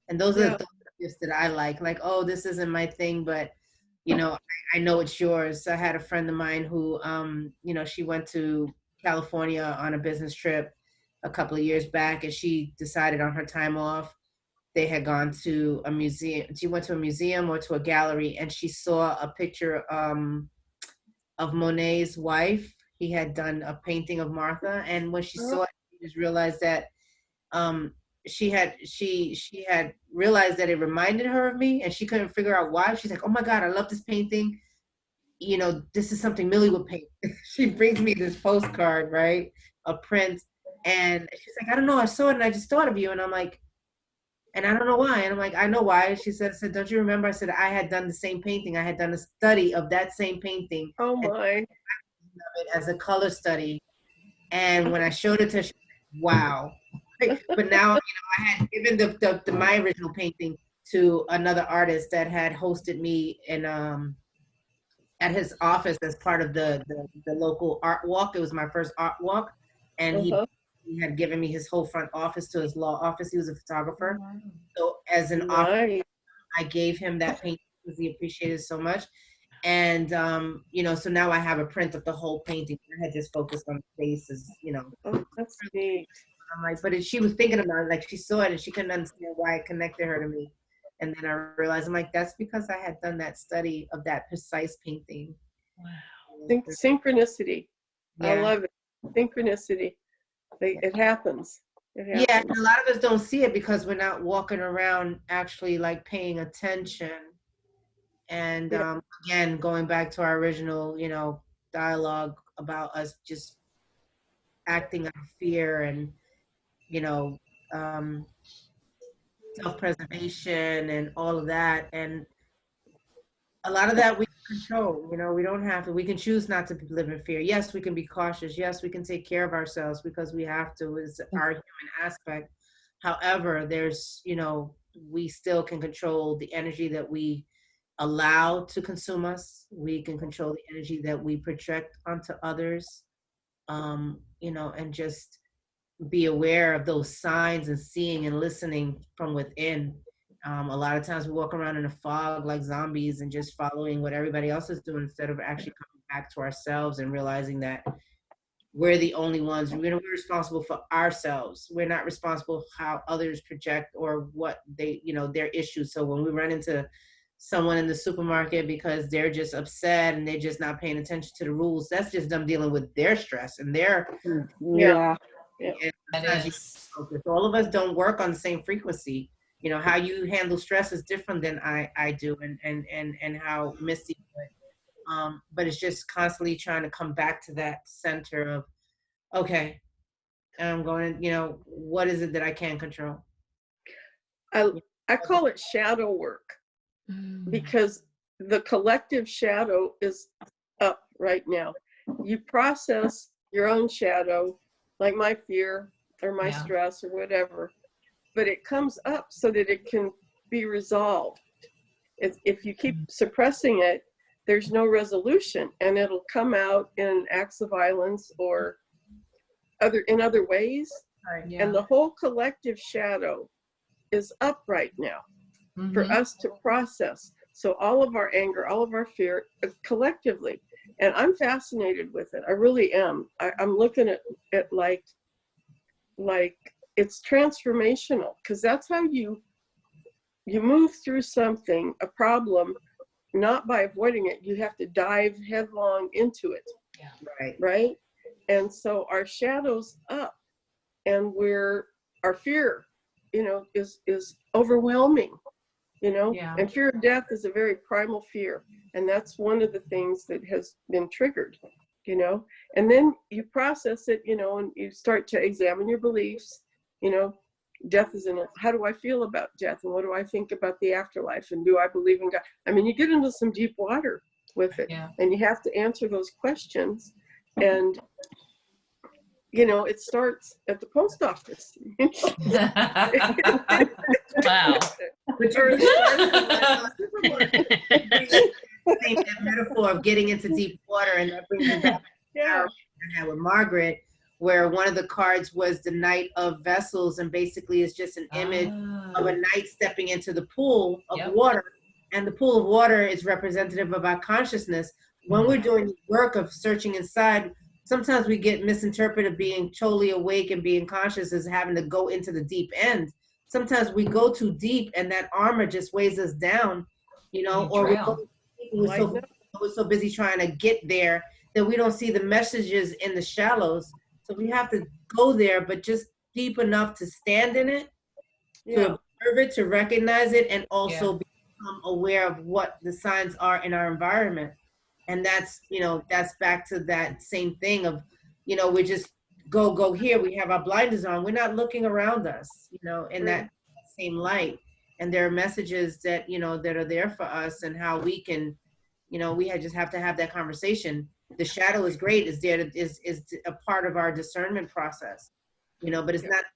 And those are the gifts that I like, oh, this isn't my thing, but you know, I know it's yours. I had a friend of mine who, you know, she went to California on a business trip a couple of years back, and she decided on her time off, they had gone to a museum. She went to a museum or to a gallery, and she saw a picture of Monet's wife. He had done a painting of Martha, and when she saw it, she just realized that she had realized that it reminded her of me, and she couldn't figure out why. She's like, oh my God, I love this painting. You know, this is something Millie would paint. She brings me this postcard, right? A print. And she's like, I don't know, I saw it and I just thought of you. And I'm like, and I don't know why. And I'm like, I know why. She said, don't you remember? I said, I had done the same painting. I had done a study of that same painting. Oh my. As a color study. And when I showed it to her, she said, wow. But now, you know, I had given my original painting to another artist that had hosted me in at his office as part of the local art walk. It was my first art walk, and he had given me his whole front office to his law office. He was a photographer. So as an office, I gave him that painting because he appreciated it so much. And, you know, so now I have a print of the whole painting. I had just focused on the faces, you know. Oh, that's neat. I'm like, but she was thinking about it, like she saw it and she couldn't understand why it connected her to me. And then I realized, I'm like, that's because I had done that study of that precise painting. Wow. Synchronicity. Yeah. I love it. Synchronicity. It happens. Yeah, and a lot of us don't see it because we're not walking around actually like paying attention. And again, going back to our original, you know, dialogue about us just acting out of fear and, you know, self-preservation and all of that. And a lot of that we can control, you know, we don't have to, we can choose not to live in fear. Yes, we can be cautious. Yes, we can take care of ourselves because we have to, it's our human aspect. However, there's, you know, we still can control the energy that we allow to consume us. We can control the energy that we project onto others, and just be aware of those signs and seeing and listening from within. A lot of times we walk around in a fog like zombies and just following what everybody else is doing instead of actually coming back to ourselves and realizing that we're the only ones. We're responsible for ourselves. We're not responsible for how others project or what they, their issues. So when we run into someone in the supermarket because they're just upset and they're just not paying attention to the rules, that's just them dealing with their stress and their Yeah. and That is. all of us don't work on the same frequency. How you handle stress is different than I do, and how Misty would. But it's just constantly trying to come back to that center of, okay, I'm going, what is it that I can control? I call it shadow work because the collective shadow is up right now. You process your own shadow, like my fear or my stress or whatever, but it comes up so that it can be resolved. If you keep suppressing it, there's no resolution, and it'll come out in acts of violence or in other ways. Yeah. And the whole collective shadow is up right now for us to process. So all of our anger, all of our fear collectively. And I'm fascinated with it. I really am. I'm looking at it like it's transformational, because that's how you move through something, a problem, not by avoiding it. You have to dive headlong into it. Yeah. Right? And so our shadow's up, and our fear, is overwhelming, and fear of death is a very primal fear. And that's one of the things that has been triggered, and then you process it, and you start to examine your beliefs, death is how do I feel about death? And what do I think about the afterlife? And do I believe in God? I mean, you get into some deep water with it, and you have to answer those questions. And it starts at the post office. Wow. That metaphor of getting into deep water, and that brings me back to I had with Margaret, where one of the cards was the Knight of Vessels, and basically it's just an image of a knight stepping into the pool of water, and the pool of water is representative of our consciousness. When we're doing the work of searching inside, sometimes we get misinterpreted being totally awake and being conscious as having to go into the deep end. Sometimes we go too deep and that armor just weighs us down, or we're so busy trying to get there that we don't see the messages in the shallows. So we have to go there, but just deep enough to stand in it, to observe it, to recognize it, and also become aware of what the signs are in our environment. And that's back to that same thing of, we just go here. We have our blinders on. We're not looking around us, in that same light. And there are messages that, that are there for us, and how we can, we just have to have that conversation. The shadow is great. It's there is a part of our discernment process, but it's not to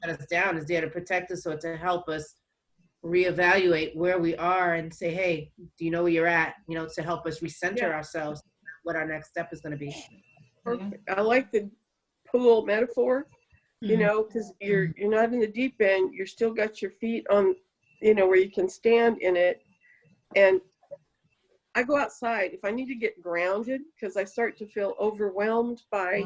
shut us down. It's there to protect us or to help us reevaluate where we are and say, hey, do you know where you're at? To help us recenter ourselves, what our next step is going to be. Perfect. I like the pool metaphor, because you're not in the deep end. You're still got your feet on, where you can stand in it. And I go outside if I need to get grounded, because I start to feel overwhelmed by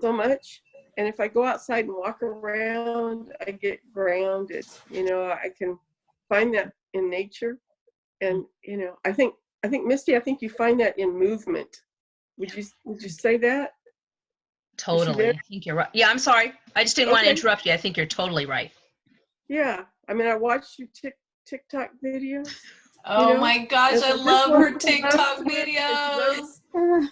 so much. And if I go outside and walk around, I get grounded. I can find that in nature. And, I think Misty, I think you find that in movement. Would you say that? Totally. I think you're right. Yeah, I'm sorry. I just didn't want to interrupt you. I think you're totally right. Yeah. I mean, I watched your TikTok videos. Oh my gosh, I love her TikTok videos.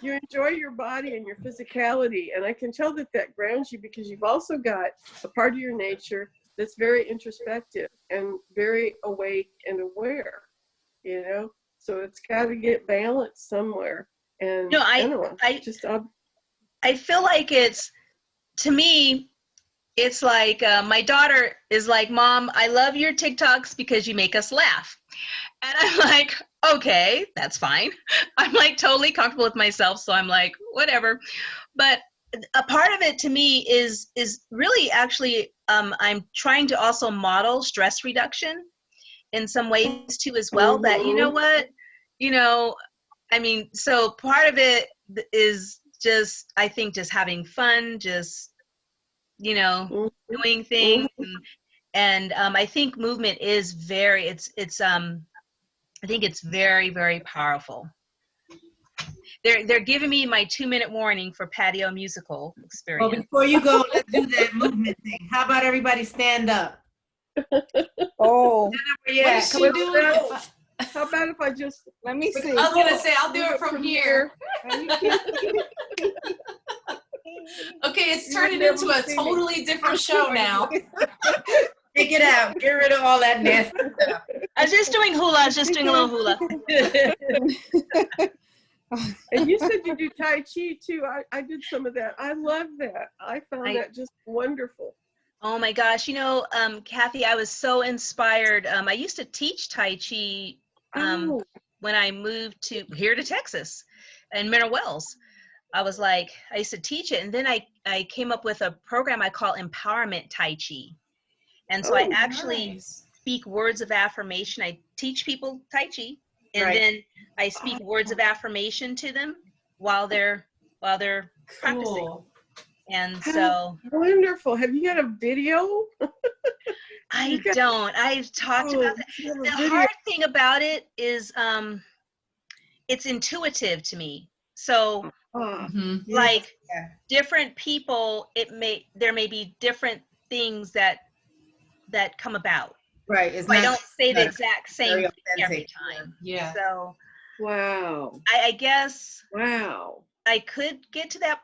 You enjoy your body and your physicality, and I can tell that grounds you, because you've also got a part of your nature that's very introspective and very awake and aware, so it's got to get balanced somewhere. And I feel like to me, it's like my daughter is like, Mom, I love your TikToks because you make us laugh. And I'm I'm like, okay, that's fine. I'm like totally comfortable with myself. So I'm like, whatever. But a part of it to me is really actually, I'm trying to also model stress reduction in some ways too as well. That, you know what, I mean, so part of it is just, I think, just having fun, just, doing things. And I think movement is very, I think it's very, very powerful. They're giving me my 2-minute warning for patio musical experience. Well, before you go, let's do that movement thing. How about everybody stand up? Oh, What is she doing? How about if I just, let me see. I was gonna say I'll do it from here. Okay, it's turning into a totally different show now. Take it out. Get rid of all that nasty stuff. I was just doing hula. I was just doing a little hula. And you said you do Tai Chi too. I did some of that. I love that. I found that just wonderful. Oh my gosh. Kathy, I was so inspired. I used to teach Tai Chi when I moved here to Texas in Mineral Wells. I used to teach it. And then I came up with a program I call Empowerment Tai Chi. And so I actually speak words of affirmation. I teach people Tai Chi. And then I speak words of affirmation to them while they're practicing. And so wonderful. Have you got a video? I don't. I've talked about that. The hard thing about it is it's intuitive to me. So different people, there may be different things that come about. Right. I don't say the exact same thing every time. Yeah. So wow. I guess wow. I could get to that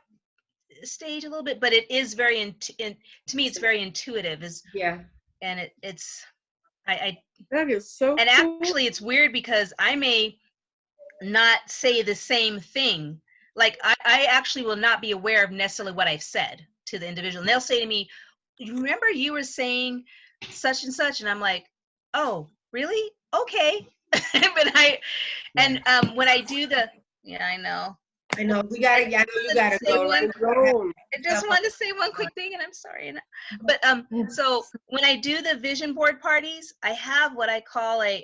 stage a little bit, but it is very to me it's very intuitive. And it's that is so and cool. Actually it's weird because I may not say the same thing. Like I actually will not be aware of necessarily what I've said to the individual. And they'll say to me, "You remember you were saying such and such?" And I'm like, "Oh, really? Okay." When I do I know. I know you gotta go. I just wanted to say one quick thing, and I'm sorry. But so when I do the vision board parties, I have what I call a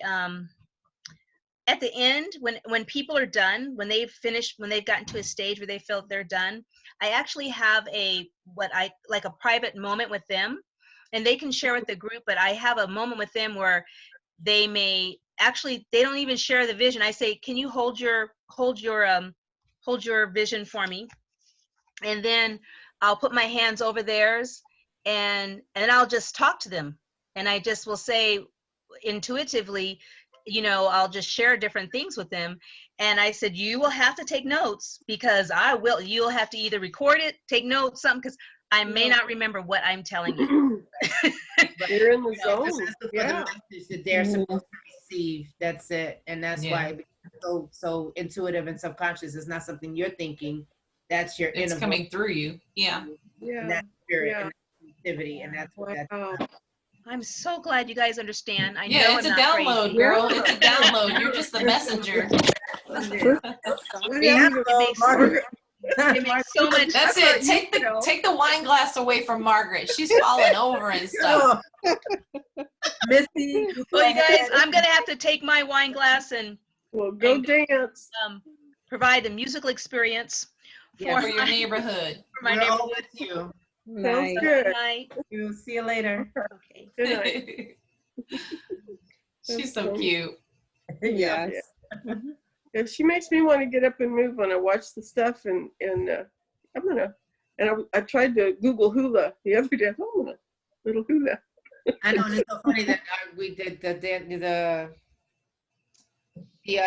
at the end when people are done, when they've finished, when they've gotten to a stage where they feel they're done, I actually have a private moment with them, and they can share with the group. But I have a moment with them where they don't even share the vision. I say, "Can you hold your vision for me?" And then I'll put my hands over theirs, and I'll just talk to them, and I just will say intuitively, I'll just share different things with them. And I said, "You will have to take notes, because you'll have to either record it, take notes, something, because I may not remember what I'm telling you." You're in the zone. The message that they're supposed to receive. That's it. And that's why it's so intuitive and subconscious. It's not something you're thinking. That's your inner voice coming through you. Yeah. And that spirit and that activity. And that's what I'm so glad you guys understand. I know it's a download, crazy. Girl. It's a download. You're just the messenger. It makes so much. That's it. Take the wine glass away from Margaret. She's falling over and stuff. Missy. Well, you guys, I'm gonna have to take my wine glass and go dance. Provide a musical experience for your neighborhood. For my neighborhood. With you. Nice. Good night. We'll see you later. Okay. Good night. She's so cute. Yes. Yeah, she makes me want to get up and move when I watch the stuff, and I tried to Google hula the other day. Oh, little hula. I know, and it's so funny that we did the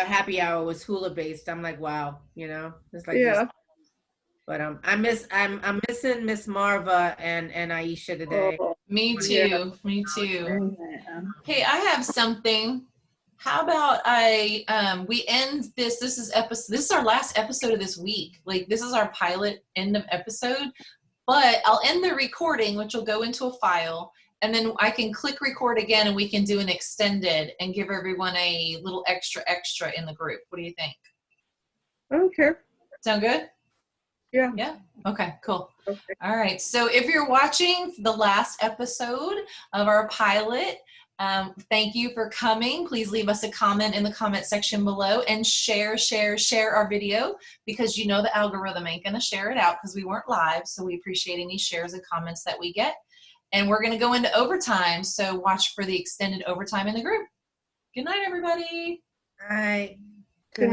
happy hour was hula based. I'm like, wow, it's like this. But I'm missing Miss Marva and Aisha today. Oh, me too. Me too. Hey, I have something. How about we end this? This is our last episode of this week. Like, this is our pilot end of episode. But I'll end the recording, which will go into a file, and then I can click record again and we can do an extended and give everyone a little extra in the group. What do you think? I don't care. Sound good? Yeah. Yeah. Okay, cool. Okay. All right. So if you're watching the last episode of our pilot, thank you for coming. Please leave us a comment in the comment section below and share our video, because you know the algorithm ain't going to share it out because we weren't live. So we appreciate any shares and comments that we get. And we're going to go into overtime. So watch for the extended overtime in the group. Good night, everybody. All right.